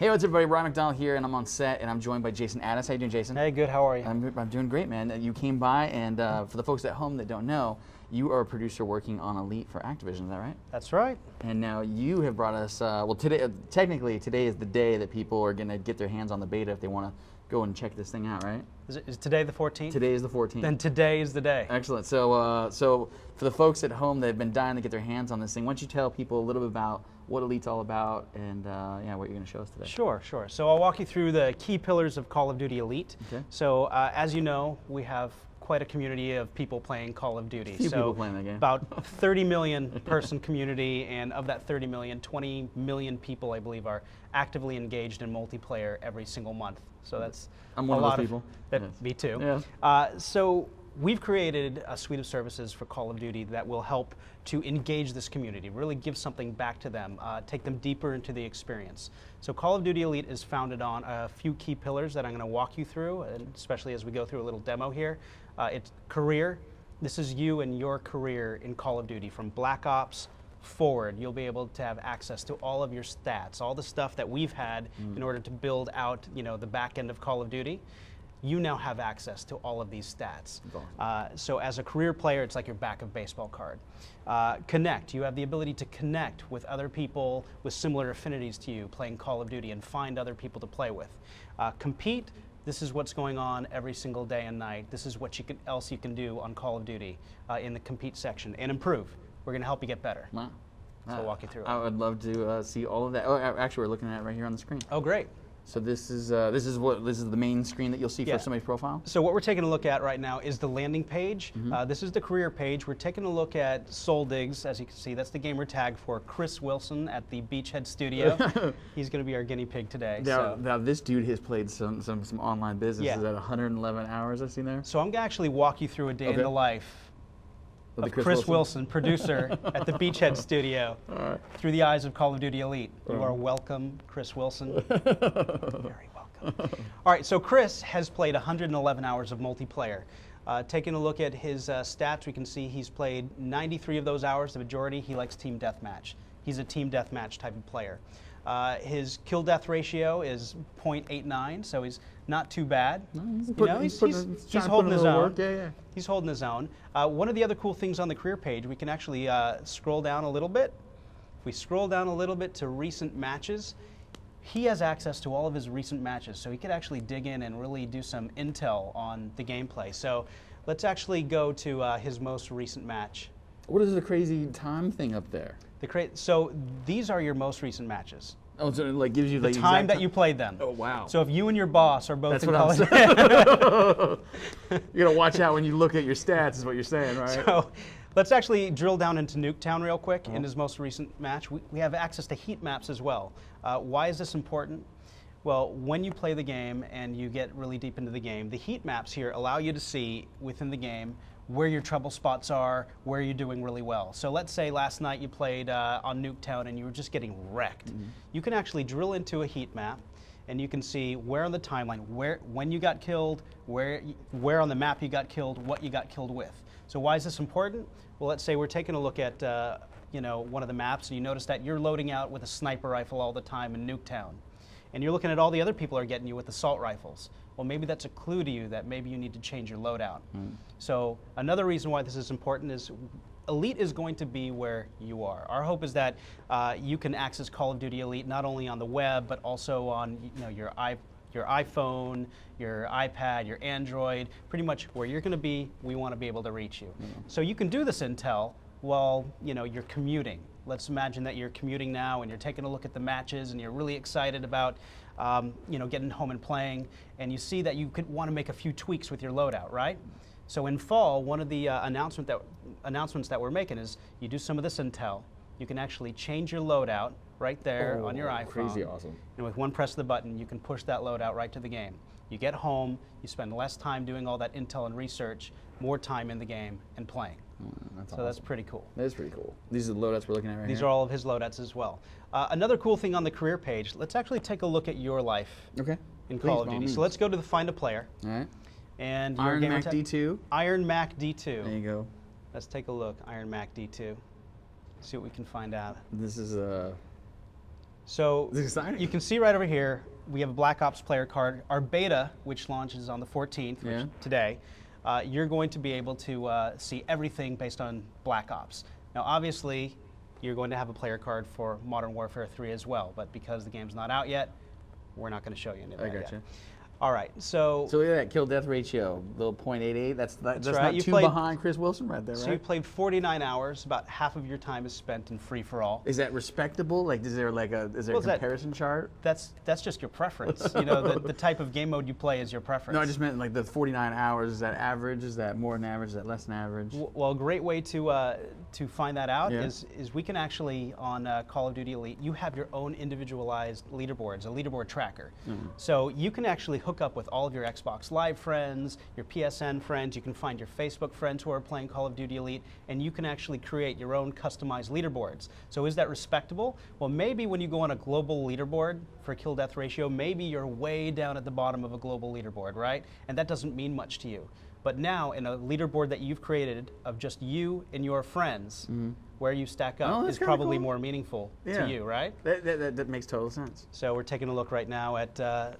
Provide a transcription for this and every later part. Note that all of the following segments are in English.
Hey, what's up, everybody? Ryan McDonald here, and I'm on set, and I'm joined by Jason Addis. How you doing, Jason? Hey, good. How are you? I'm doing great, man. You came by, and for the folks at home that don't know, you are a producer working on Elite for Activision. Is that right? That's right. And now you have brought us. Well, today, technically, today is the day that people are going to get their hands on the beta if they want to go and check this thing out, right? Is today the 14th? Today is the 14th. Then today is the day. Excellent. So for the folks at home that have been dying to get their hands on this thing, why don't you tell people a little bit about what Elite's all about and yeah, what you're going to show us today? Sure. So I'll walk you through the key pillars of Call of Duty Elite. Okay. So as you know, we have quite a community of people playing Call of Duty. Few people playing that game. About 30 million person community, and of that 30 million, 20 million people, I believe, are actively engaged in multiplayer every single month. So that's I'm one a of lot those people. Yes. Me too. Yeah. So we've created a suite of services for Call of Duty that will help to engage this community, really give something back to them, take them deeper into the experience. So Call of Duty Elite is founded on a few key pillars that I'm going to walk you through, and especially as we go through a little demo here. It's career. This is you and your career in Call of Duty. From Black Ops forward, you'll be able to have access to all of your stats, all the stuff that we've had in order to build out, the back end of Call of Duty. You now have access to all of these stats. Awesome. So as a career player, it's like your back of baseball card. Connect. You have the ability to connect with other people with similar affinities to you playing Call of Duty and find other people to play with. Compete. This is what's going on every single day and night. This is what else you can do on Call of Duty in the compete section. And improve. We're going to help you get better. Wow. So I'll walk you through it. I would love to see all of that. Oh, actually, we're looking at it right here on the screen. Oh, great. So this is the main screen that you'll see for somebody's profile? So what we're taking a look at right now is the landing page. This is the career page. We're taking a look at Soul Digs, as you can see. That's the gamer tag for Chris Wilson at the Beachhead Studio. He's going to be our guinea pig today. Now this dude has played some online businesses at 111 hours I've seen there. So I'm going to actually walk you through a day in the life of Chris Wilson, producer at the Beachhead Studio, through the eyes of Call of Duty Elite. You are welcome, Chris Wilson. Very welcome. All right, so Chris has played 111 hours of multiplayer. Taking a look at his stats, we can see he's played 93 of those hours. The majority, he likes team deathmatch. He's a team deathmatch type of player. His kill-death ratio is 0.89, so he's not too bad. He's holding his own. He's holding his own. One of the other cool things on the career page, we can actually scroll down a little bit. If we scroll down a little bit to recent matches, he has access to all of his recent matches, so he could actually dig in and really do some intel on the gameplay. So let's actually go to his most recent match. What is the crazy time thing up there? So these are your most recent matches. Oh, so it like gives you the time that you played them. Oh, wow. So if you and your boss are both in college. You're going to watch out when you look at your stats is what you're saying, right? So let's actually drill down into Nuketown real quick in his most recent match. We have access to heat maps as well. Why is this important? Well, when you play the game and you get really deep into the game, the heat maps here allow you to see within the game where your trouble spots are, where you're doing really well. So let's say last night you played on Nuketown and you were just getting wrecked. You can actually drill into a heat map and you can see where on the timeline, when you got killed, where on the map you got killed, what you got killed with. So why is this important? Well, let's say we're taking a look at one of the maps and you notice that you're loading out with a sniper rifle all the time in Nuketown. And you're looking at all the other people are getting you with assault rifles. Well, maybe that's a clue to you that maybe you need to change your loadout. So another reason why this is important is Elite is going to be where you are. Our hope is that you can access Call of Duty Elite not only on the web, but also on your iPhone, your iPad, your Android, pretty much where you're going to be, we want to be able to reach you. So you can do this intel while you're commuting. Let's imagine that you're commuting now and you're taking a look at the matches and you're really excited about getting home and playing, and you see that you could want to make a few tweaks with your loadout, right? So in fall, one of the announcements that we're making is you do some of this intel. You can actually change your loadout right there on your iPhone. Crazy awesome. And with one press of the button, you can push that loadout right to the game. You get home, you spend less time doing all that intel and research, more time in the game and playing. That's That's pretty cool. That is pretty cool. These are the loadouts we're looking at right These here. are all of his loadouts as well. Another cool thing on the career page, let's actually take a look at your life in Call of Duty. So let's go to the Find a Player. All right. And Iron Mac D2. Iron Mac D2. There you go. Let's take a look. Iron Mac D2. See what we can find out. This is So This is exciting. you can see right over here, we have a Black Ops player card. Our beta, which launches on the 14th, which today, you're going to be able to see everything based on Black Ops. Now, obviously, you're going to have a player card for Modern Warfare 3 as well, but because the game's not out yet, we're not going to show you any of that I gotcha. yet. All right, so So look at that kill death ratio, little 0.88. That's right. not You too played- behind Chris Wilson right there, so right? you played 49 hours. About half of your time is spent in free for all. Is that respectable? Like, is there like a comparison chart? That's just your preference. You know, the type of game mode you play is your preference. No, I just meant like the 49 hours. Is that average? Is that more than average? Is that less than average? Well, a great way to find that out Yeah. is we can actually, on Call of Duty Elite, you have your own individualized leaderboards, a leaderboard tracker. So you can actually hook up with all of your Xbox Live friends, your PSN friends, you can find your Facebook friends who are playing Call of Duty Elite, and you can actually create your own customized leaderboards. So is that respectable? Well, maybe when you go on a global leaderboard for kill death ratio, maybe you're way down at the bottom of a global leaderboard, right? And that doesn't mean much to you. But now, in a leaderboard that you've created of just you and your friends, where you stack up that's is kinda probably cool. more meaningful Yeah. to you, right? That makes total sense. So we're taking a look right now at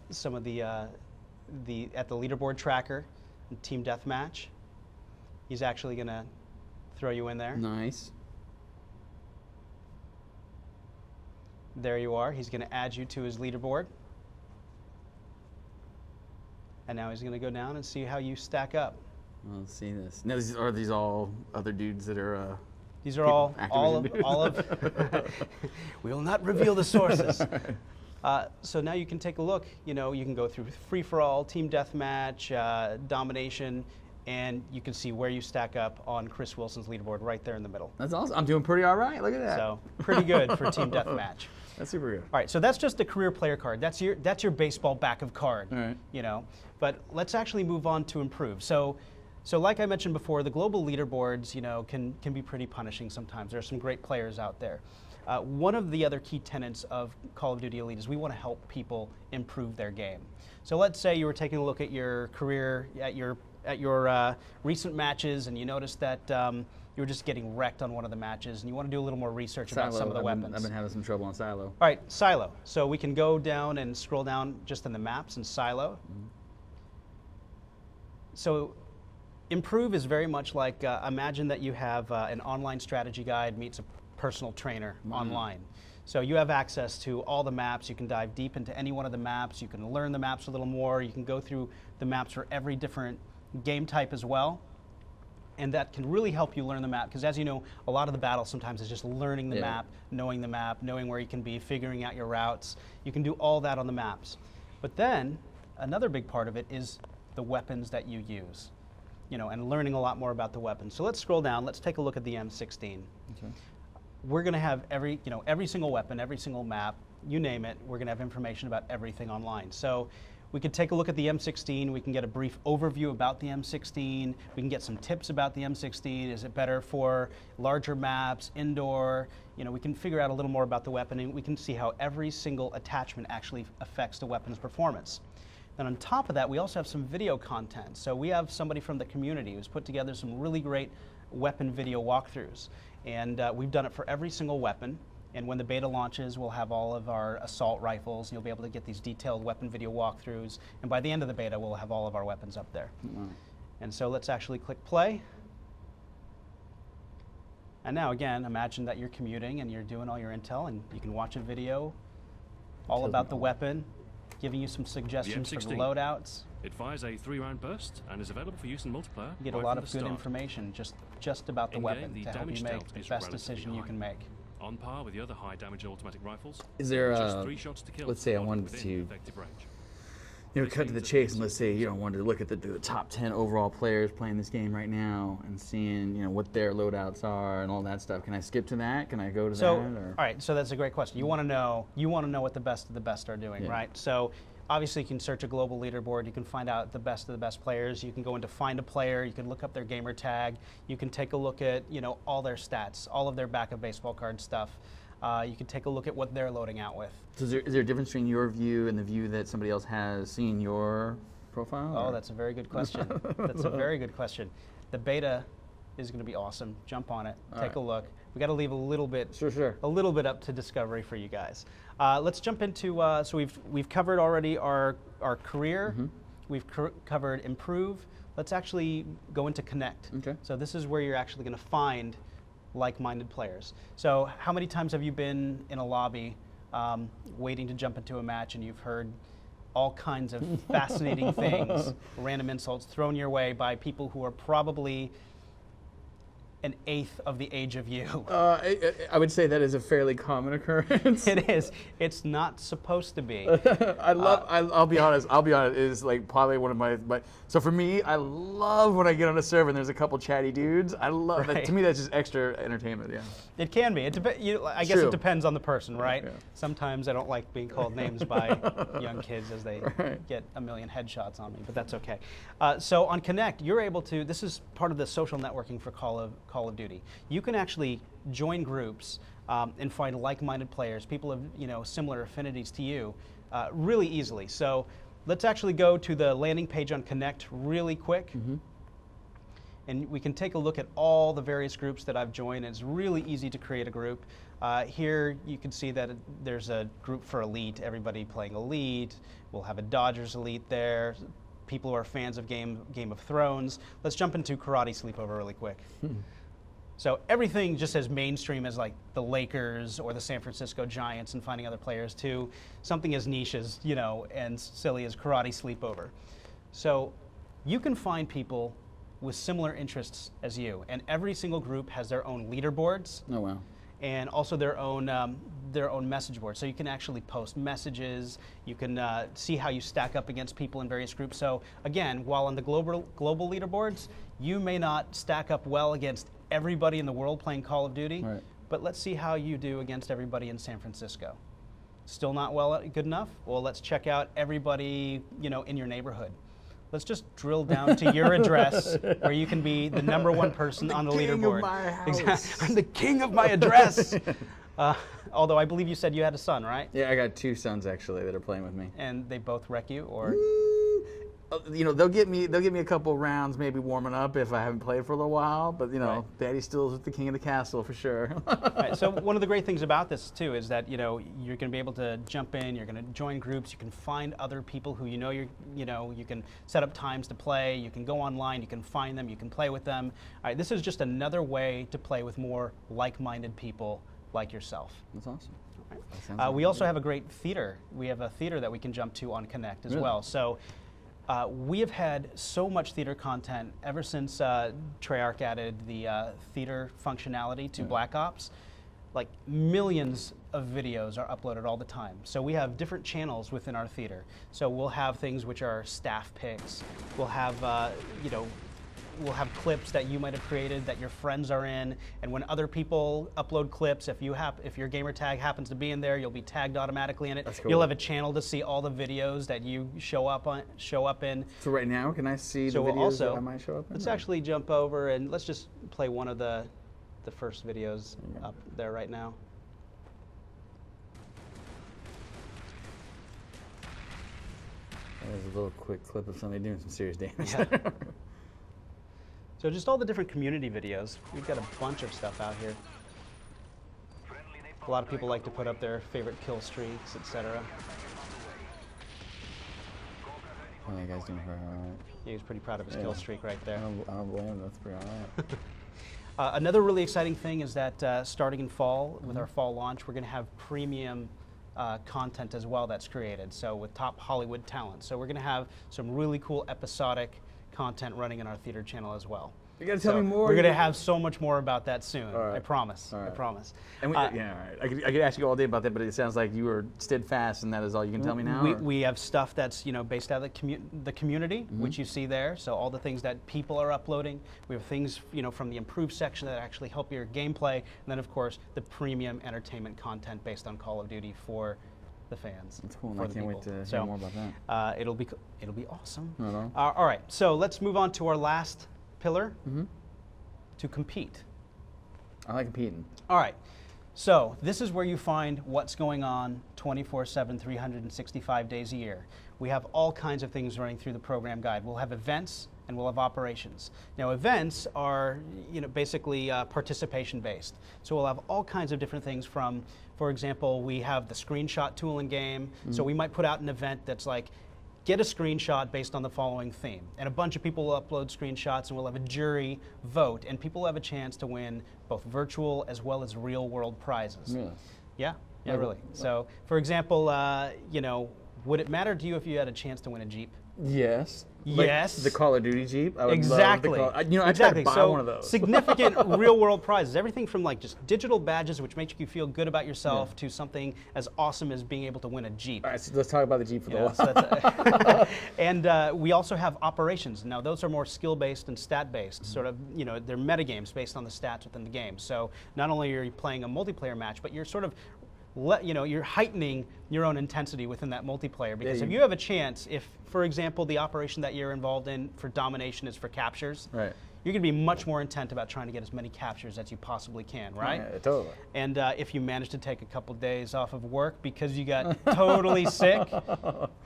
some of the leaderboard tracker, Team Deathmatch. He's actually going to throw you in there. Nice. There you are. He's going to add you to his leaderboard. And now he's going to go down and see how you stack up. Well, let's see this. Now, are these all other dudes that are? These are all Activision of. We will not reveal the sources. So now you can take a look. You know, you can go through free for all, team deathmatch, domination, and you can see where you stack up on Chris Wilson's leaderboard right there in the middle. That's awesome. I'm doing pretty all right. Look at that. So pretty good for team deathmatch. That's super good. All right, so that's just the career player card. That's your baseball back of card. All right. You know, but let's actually move on to improve. So like I mentioned before, the global leaderboards, you know, can be pretty punishing sometimes. There are some great players out there. One of the other key tenets of Call of Duty Elite is we want to help people improve their game. So let's say you were taking a look at your career, at your recent matches, and you noticed that you were just getting wrecked on one of the matches, and you want to do a little more research about some of the weapons. I've been having some trouble on Silo. All right, Silo. So we can go down and scroll down just in the maps in Silo. So improve is very much like imagine that you have an online strategy guide meets a personal trainer online. So you have access to all the maps. You can dive deep into any one of the maps. You can learn the maps a little more. You can go through the maps for every different game type as well. And that can really help you learn the map, because as you know, a lot of the battle sometimes is just learning the map, knowing where you can be, figuring out your routes. You can do all that on the maps. But then another big part of it is the weapons that you use, you know, and learning a lot more about the weapons. So let's scroll down. Let's take a look at the M16. Okay. We're going to have every single weapon, every single map, you name it. We're going to have information about everything online. So we could take a look at the M16. We can get a brief overview about the M16. We can get some tips about the M16. Is it better for larger maps, indoor? You know, we can figure out a little more about the weapon, and we can see how every single attachment actually affects the weapon's performance. Then on top of that, we also have some video content. So we have somebody from the community who's put together some really great weapon video walkthroughs. And we've done it for every single weapon. And when the beta launches, we'll have all of our assault rifles. You'll be able to get these detailed weapon video walkthroughs. And by the end of the beta, we'll have all of our weapons up there. And so let's actually click play. And now again, imagine that you're commuting and you're doing all your intel, and you can watch a video all about the weapon, giving you some suggestions for the loadouts. It fires a 3-round burst and is available for use in multiplayer. You get a lot of good information just about the weapon to help you make the best decision you can make. On par with the other high damage automatic rifles. Is there just 3 shots to kill? Let's say I wanted to, cut to the chase, and let's say wanted to look at the top 10 overall players playing this game right now and seeing what their loadouts are and all that stuff. Can I skip to that? Can I go to that? All right, so that's a great question. You want to know what the best of the best are doing, right? So obviously you can search a global leaderboard. You can find out the best of the best players. You can go into find a player. You can look up their gamer tag. You can take a look at all their stats, all of their backup baseball card stuff. You can take a look at what they're loading out with. So is there a difference between your view and the view that somebody else has seen your profile? Oh, that's a very good question. That's a very good question. The beta is going to be awesome. Jump on it. Take a look. We got to leave a little bit, a little bit up to discovery for you guys. Let's jump into, so we've covered already our career, we've covered improve. Let's actually go into connect. Okay. So this is where you're actually going to find like-minded players. So how many times have you been in a lobby waiting to jump into a match and you've heard all kinds of fascinating things, random insults thrown your way by people who are probably an eighth of the age of you? I would say that is a fairly common occurrence. It is. It's not supposed to be. I'll be honest. It is like probably one of my. So for me, I love when I get on a server and there's a couple chatty dudes. I love that. To me, that's just extra entertainment. Yeah. It can be. I guess True. it depends on the person, right? Yeah. Sometimes I don't like being called names by young kids as they get a million headshots on me, but that's okay. So on Connect, you're able to. This is part of the social networking for Call of Duty. You can actually join groups and find like-minded players, people of similar affinities to you, really easily. So let's actually go to the landing page on Connect really quick. And we can take a look at all the various groups that I've joined. It's really easy to create a group. Here you can see that there's a group for Elite, everybody playing Elite. We'll have a Dodgers Elite there, people who are fans of Game of Thrones. Let's jump into Karate Sleepover really quick. So everything just as mainstream as like the Lakers or the San Francisco Giants and finding other players to something as niche as, and silly as Karate Sleepover. So you can find people with similar interests as you, and every single group has their own leaderboards. Oh wow. And also their own message board. So you can actually post messages. You can see how you stack up against people in various groups. So again, while on the global leaderboards, you may not stack up well against everybody in the world playing Call of Duty, but let's see how you do against everybody in San Francisco. Still not good enough? Well, let's check out everybody in your neighborhood. Let's just drill down to your address where you can be the #1 person on the leaderboard. Exactly. I'm the king of my address. Although I believe you said you had a son, right? Yeah, I got 2 sons actually that are playing with me. And they both wreck you, or? They'll get me a couple rounds, maybe warming up if I haven't played for a little while. But Daddy still is the king of the castle for sure. Right, so one of the great things about this too is that you're going to be able to jump in. You're going to join groups. You can find other people who you can set up times to play. You can go online. You can find them. You can play with them. All right, this is just another way to play with more like-minded people like yourself. That's awesome. Right. We also have a great theater. We have a theater that we can jump to on Connect as well. So. We have had so much theater content ever since Treyarch added the theater functionality to Black Ops. Like millions of videos are uploaded all the time. So we have different channels within our theater. So we'll have things which are staff picks. We'll have we'll have clips that you might have created that your friends are in, and when other people upload clips, if your gamer tag happens to be in there, you'll be tagged automatically in it. That's cool. You'll have a channel to see all the videos that you show up in. So right now, can I see the videos that I might show up in? Let's actually jump over and let's just play one of the first videos up there right now. There's a little quick clip of somebody doing some serious damage. Yeah. So just all the different community videos. We've got a bunch of stuff out here. A lot of people like to put up their favorite kill streaks, etc. Oh, that guy's doing very all right. He was pretty proud of his kill streak right there. I don't blame him. That's pretty all right. Another really exciting thing is that starting in fall, with our fall launch, we're going to have premium content as well that's created. So with top Hollywood talent. So we're going to have some really cool episodic content running in our theater channel as well. You got to tell me more. We're going to have so much more about that soon. Right. I promise. Right. I promise. And all right. I could ask you all day about that, but it sounds like you were steadfast, and that is all you can tell me now. We have stuff that's based out of the community, which you see there. So all the things that people are uploading. We have things from the improved section that actually help your gameplay, and then of course the premium entertainment content based on Call of Duty for the fans. That's cool. I can't wait to hear more about that. It'll be awesome. Right on. All right, so let's move on to our last pillar, to compete. I like competing. All right, So this is where you find what's going on 24/7, 365 days a year. We have all kinds of things running through the program guide. We'll have events and we'll have operations. Now events are basically participation based. So we'll have all kinds of different things from, for example, we have the screenshot tool in game. So we might put out an event that's like, get a screenshot based on the following theme. And a bunch of people will upload screenshots and we'll have a jury vote and people will have a chance to win both virtual as well as real world prizes. Yeah. Yeah, really. So, for example, would it matter to you if you had a chance to win a Jeep? Yes. Yes. Like the Call of Duty Jeep. I would Exactly. love the I tried to buy one of those. Significant real world prizes. Everything from like just digital badges, which make you feel good about yourself, to something as awesome as being able to win a Jeep. All right, so let's talk about the Jeep for the last. And we also have operations. Now those are more skill based and stat based. Sort of, they're metagames based on the stats within the game. So not only are you playing a multiplayer match, but you're sort of you're heightening your own intensity within that multiplayer, because if you have a chance, if, for example, the operation that you're involved in for domination is for captures, right, you're going to be much more intent about trying to get as many captures as you possibly can, right? Yeah, totally. And if you manage to take a couple days off of work because you got totally sick,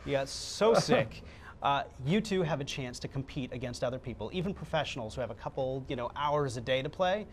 you got so sick, you too have a chance to compete against other people, even professionals who have a couple hours a day to play.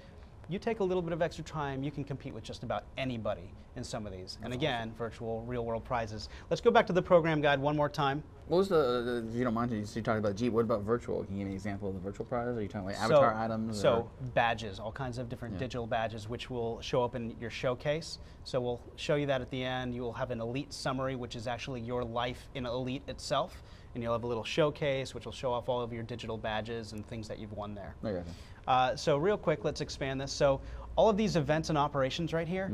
You take a little bit of extra time, you can compete with just about anybody in some of these. And again, virtual, real-world prizes. Let's go back to the program guide one more time. What was if you don't mind, you talked about Jeep. What about virtual? Can you give me an example of the virtual prize? Are you talking like avatar items? So badges, all kinds of different digital badges, which will show up in your showcase. So we'll show you that at the end. You will have an Elite summary, which is actually your life in Elite itself. And you'll have a little showcase, which will show off all of your digital badges and things that you've won there. Okay. So real quick, let's expand this. So all of these events and operations right here,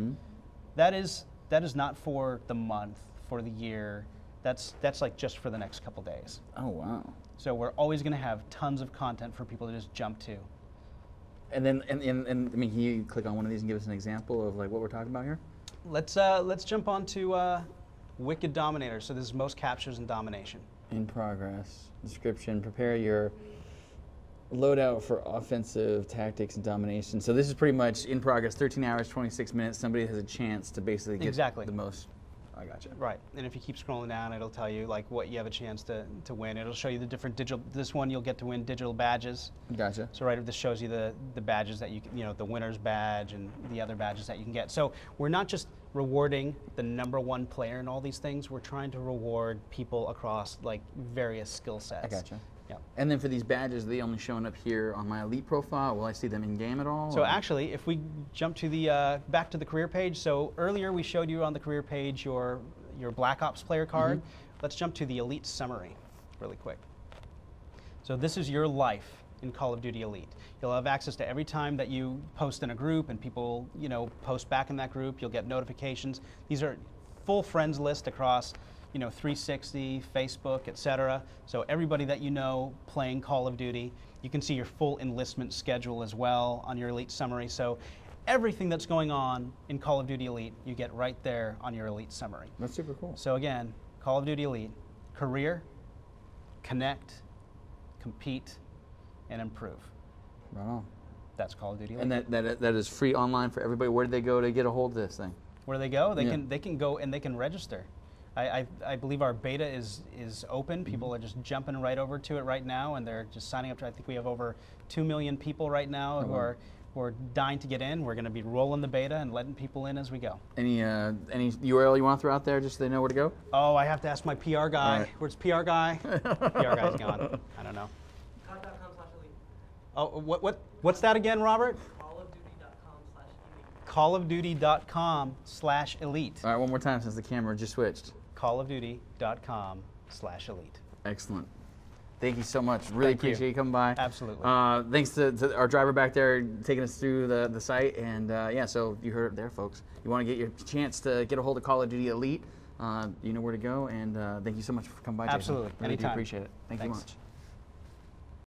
that is not for the month, for the year. That's like just for the next couple days. Oh, wow. So we're always going to have tons of content for people to just jump to. And then, I mean, can you click on one of these and give us an example of like what we're talking about here? Let's jump on to Wicked Dominator. So this is most captures and domination. In progress. Description, prepare your loadout for offensive tactics and domination. So this is pretty much in progress, 13 hours, 26 minutes. Somebody has a chance to basically get the most. I gotcha. Right, and if you keep scrolling down, it'll tell you like what you have a chance to win. It'll show you the different digital, this one you'll get to win digital badges. Gotcha. So right, this shows you the badges that you can, the winner's badge and the other badges that you can get. So we're not just rewarding the #1 player in all these things, we're trying to reward people across like various skill sets. I gotcha. Yeah. And then for these badges, are they only showing up here on my Elite profile? Will I see them in game at all? So actually, if we jump to the back to the career page, so earlier we showed you on the career page your Black Ops player card. Let's jump to the Elite summary really quick. So this is your life in Call of Duty Elite. You'll have access to every time that you post in a group and people post back in that group. You'll get notifications. These are full friends list across 360, Facebook, etc. So everybody that you know playing Call of Duty. You can see your full enlistment schedule as well on your Elite summary. So everything that's going on in Call of Duty Elite, you get right there on your Elite summary. That's super cool. So again, Call of Duty Elite, career, connect, compete, and improve. Right on. That's Call of Duty Elite. And that is free online for everybody. Where do they go to get a hold of this thing? Where do they go? They can go and they can register. I believe our beta is open. People are just jumping right over to it right now, and they're just signing up to. I think we have over 2 million people right now who are dying to get in. We're going to be rolling the beta and letting people in as we go. Any URL you want to throw out there just so they know where to go? Oh, I have to ask my PR guy. Right. Where's PR guy? PR guy's gone. I don't know. Oh, what's that again, Robert? callofduty.com/elite. All right, one more time since the camera just switched. callofduty.com/elite. Excellent. Thank you so much. Really appreciate you coming by. Absolutely. Thanks to our driver back there taking us through the site. And yeah, so you heard it there, folks. You want to get your chance to get a hold of Call of Duty Elite, you know where to go. And thank you so much for coming by, Jason. Absolutely. Really do Anytime. appreciate it. Thank you Thanks. much.